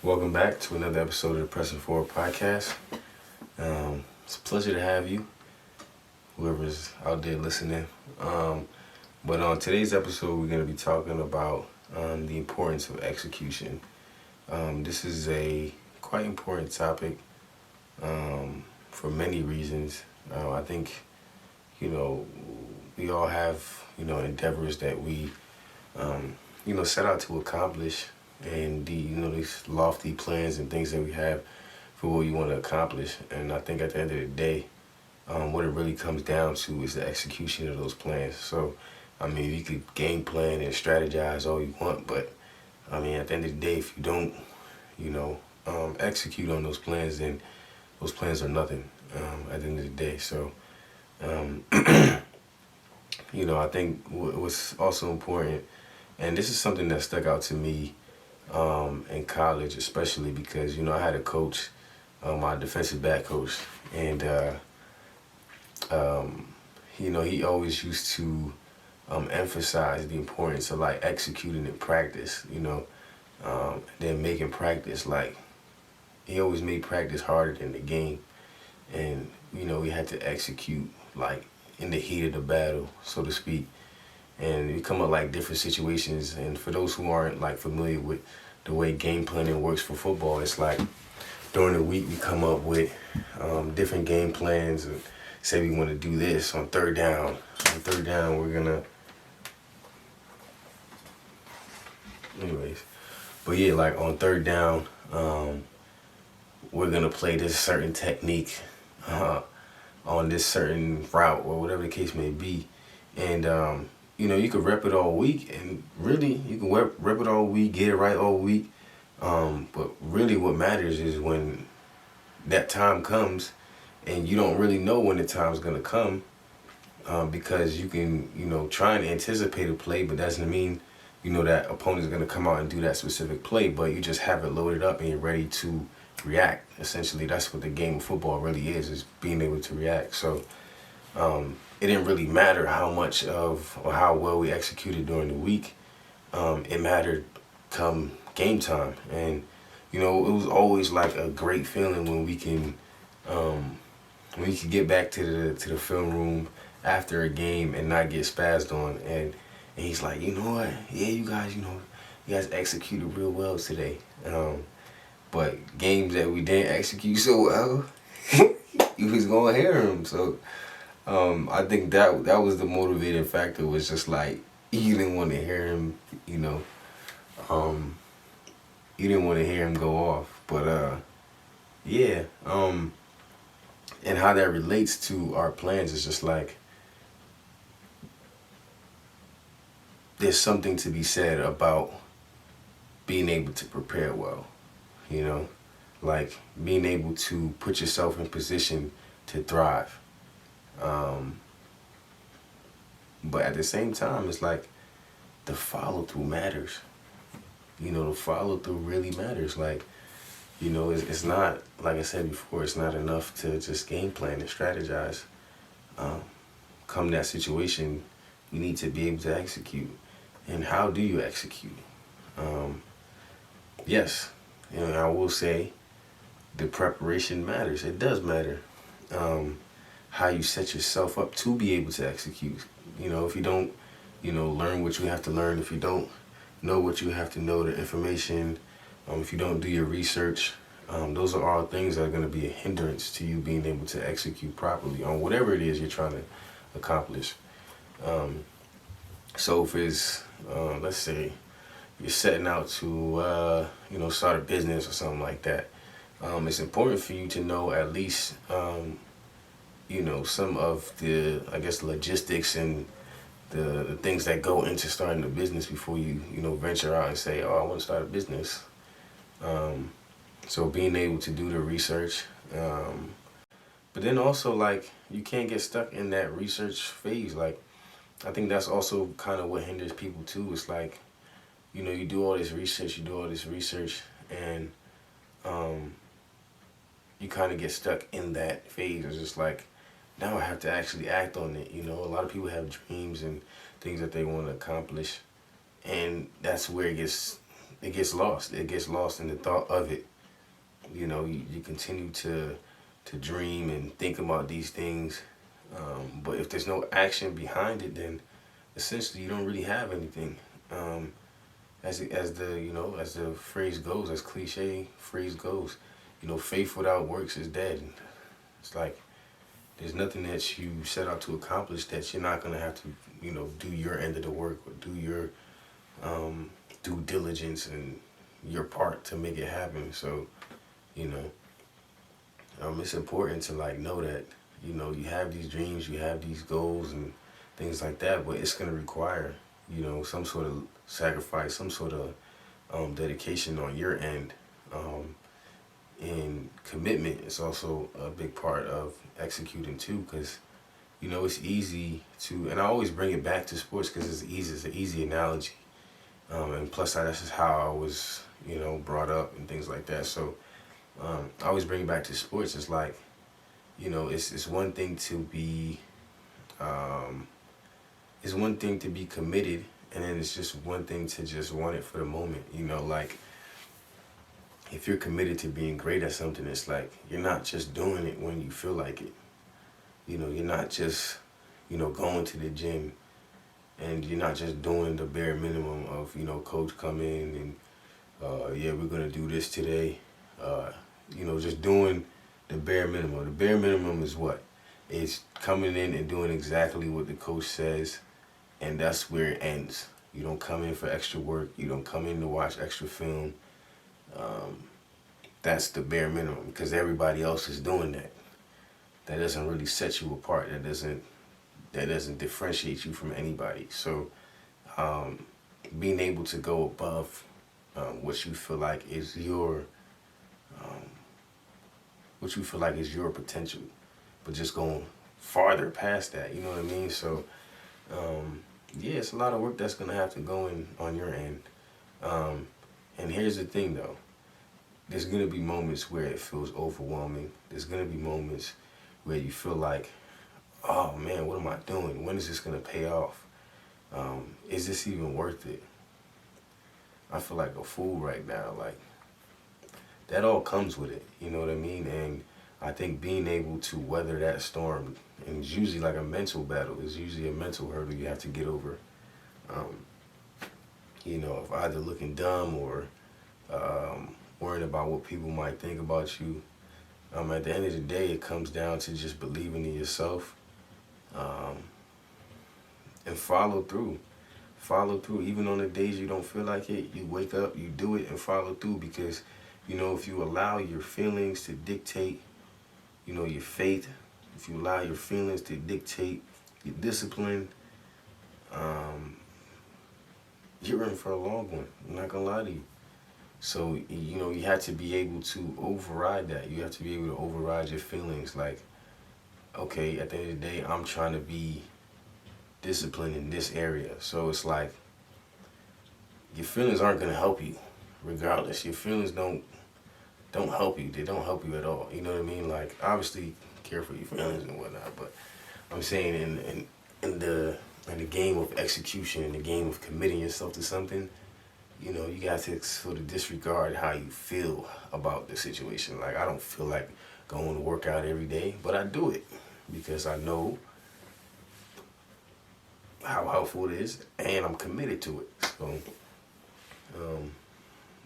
Welcome back to another episode of the Pressing Forward podcast. It's a pleasure to have you, whoever's out there listening. But on today's episode, we're going to be talking about the importance of execution. This is a quite important topic for many reasons. I think, we all have, endeavors that we, set out to accomplish, and these lofty plans and things that we have for what you want to accomplish. And I think at the end of the day, what it really comes down to is the execution of those plans. So, you could game plan and strategize all you want, but at the end of the day, if you don't, execute on those plans, then those plans are nothing at the end of the day. So, I think what's also important, and this is something that stuck out to me in college, especially because, I had a coach, my defensive back coach, and, he always used to emphasize the importance of like executing in practice, then making practice he always made practice harder than the game. And, we had to execute like in the heat of the battle, so to speak. And we come up like different situations. And for those who aren't like familiar with the way game planning works for football, it's like during the week we come up with different game plans and say we want to do this on third down. On third down, we're gonna. Anyways, but yeah, like on third down, we're gonna play this certain technique on this certain route or whatever the case may be, and you could rep it all week, and really you can rep it all week, get it right all week, but really what matters is when that time comes, and you don't really know when the time's gonna come, because you can try and anticipate a play, but that doesn't mean that opponent's gonna come out and do that specific play, but you just have it loaded up and you're ready to react. Essentially, that's what the game of football really is being able to react. So it didn't really matter how much of or how well we executed during the week. It mattered come game time. And it was always like a great feeling when we can get back to the film room after a game and not get spazzed on, and he's like, you know what, yeah, you guys executed real well today. But games that we didn't execute so well, you was gonna hear him. So I think that was the motivating factor, was just like you didn't want to hear him, you didn't want to hear him go off. But and how that relates to our plans is just like there's something to be said about being able to prepare well. Like being able to put yourself in position to thrive. But at the same time, it's like the follow through matters. The follow through really matters. Like, it's not, like I said before, it's not enough to just game plan and strategize. Come that situation, you need to be able to execute. And how do you execute? Yes. I will say the preparation matters. It does matter. How you set yourself up to be able to execute. If you don't, learn what you have to learn, if you don't know what you have to know, the information, if you don't do your research, those are all things that are going to be a hindrance to you being able to execute properly on whatever it is you're trying to accomplish. So if it's, let's say, you're setting out to, start a business or something like that, it's important for you to know at least, some of the, logistics and the things that go into starting a business before you, venture out and say, oh, I want to start a business. So being able to do the research, but then also, like, you can't get stuck in that research phase. Like, I think that's also kind of what hinders people too. It's like, you do all this research, and you kind of get stuck in that phase. It's just like, now I have to actually act on it. A lot of people have dreams and things that they want to accomplish, and that's where it it gets lost. It gets lost in the thought of it. You know, you continue to dream and think about these things, but if there's no action behind it, then essentially you don't really have anything. As the as the phrase goes, as cliche phrase goes, faith without works is dead. It's like there's nothing that you set out to accomplish that you're not gonna have to do your end of the work or do your due diligence and your part to make it happen. So you know it's important to like know that you have these dreams, you have these goals and things like that, but it's gonna require some sort of sacrifice, some sort of dedication on your end, and commitment is also a big part of executing too, because it's easy to, and I always bring it back to sports because it's an easy analogy, and plus that's just how I was brought up and things like that. So I always bring it back to sports. It's like it's one thing to be committed, and then it's just one thing to just want it for the moment. Like if you're committed to being great at something, it's like you're not just doing it when you feel like it. You're not just going to the gym, and you're not just doing the bare minimum of coach come in and yeah, we're gonna do this today. Just doing the bare minimum. The bare minimum is what? It's coming in and doing exactly what the coach says, and that's where it ends. You don't come in for extra work. You don't come in to watch extra film. That's the bare minimum because everybody else is doing that. That doesn't really set you apart. That doesn't differentiate you from anybody. So being able to go above what you feel like is your potential, but just going farther past that. You know what I mean? So yeah, it's a lot of work that's gonna have to go in on your end. And here's the thing though. There's gonna be moments where it feels overwhelming. There's gonna be moments where you feel like, oh man, what am I doing? When is this gonna pay off? Is this even worth it? I feel like a fool right now. Like that all comes with it. You know what I mean? And I think being able to weather that storm, and it's usually like a mental battle. It's usually a mental hurdle you have to get over. Of either looking dumb or worrying about what people might think about you. At the end of the day, it comes down to just believing in yourself, and follow through. Follow through. Even on the days you don't feel like it, you wake up, you do it, and follow through. Because, if you allow your feelings to dictate, your faith, if you allow your feelings to dictate your discipline, you're in for a long one. I'm not gonna lie to you. So, you have to be able to override that. You have to be able to override your feelings. Like, okay, at the end of the day, I'm trying to be disciplined in this area. So it's like, your feelings aren't going to help you regardless. Your feelings don't help you. They don't help you at all. You know what I mean? Like, obviously, care for your feelings and whatnot. But I'm saying in the game of execution, in the game of committing yourself to something, you got to sort of disregard how you feel about the situation. Like, I don't feel like going to work out every day, but I do it because I know how helpful it is, and I'm committed to it. So,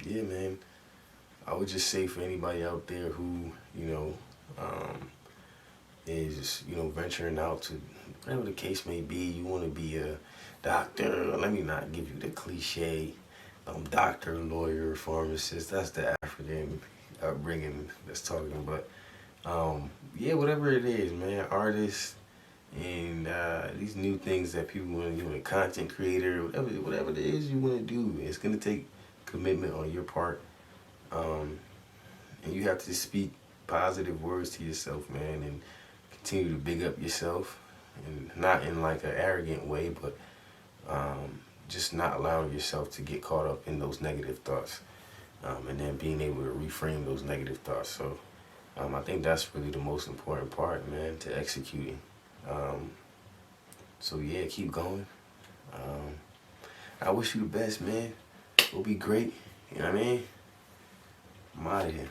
yeah, man, I would just say for anybody out there who, is, venturing out to whatever the case may be, you want to be a doctor, let me not give you the cliche doctor, lawyer, pharmacist. That's the African upbringing that's talking. But yeah, whatever it is, man, artist and these new things that people want to do, a content creator, whatever it is you want to do, it's gonna take commitment on your part, and you have to speak positive words to yourself, man, and continue to big up yourself, and not in like an arrogant way, but just not allowing yourself to get caught up in those negative thoughts, and then being able to reframe those negative thoughts. So I think that's really the most important part, man, to executing. So yeah, keep going. I wish you the best, man. It'll be great. You know what I mean? I'm out of here.